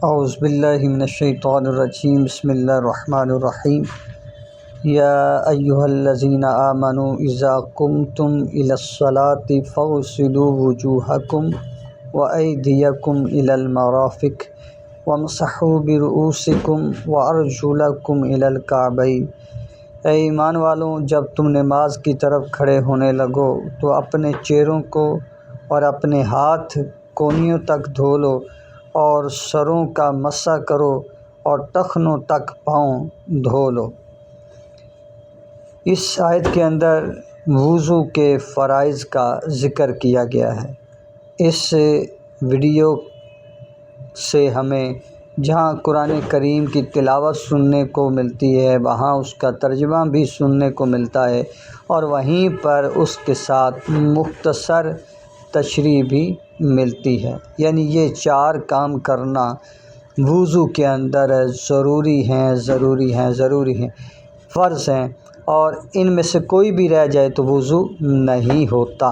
اعوذ باللہ من الشیطان الرجیم بسم اللہ الرحمن الرحیم یا ایہا الذین آمنوا اذا قمتم الی الصلاۃ فاغسلوا وجوہکم وایدیکم الی المرافق وامسحوا برؤوسکم وارجلکم الی الکعبین۔ اے ایمان والوں، جب تم نماز کی طرف کھڑے ہونے لگو تو اپنے چہروں کو اور اپنے ہاتھ کونیوں تک دھو لو اور سروں کا مسح کرو اور ٹخنوں تک پاؤں دھو لو۔ اس آیت کے اندر وضو کے فرائض کا ذکر کیا گیا ہے۔ اس ویڈیو سے ہمیں جہاں قرآن کریم کی تلاوت سننے کو ملتی ہے وہاں اس کا ترجمہ بھی سننے کو ملتا ہے، اور وہیں پر اس کے ساتھ مختصر تشریح بھی ملتی ہے۔ یعنی یہ 4 کام کرنا وضو کے اندر ضروری ہیں، فرض ہیں، اور ان میں سے کوئی بھی رہ جائے تو وضو نہیں ہوتا۔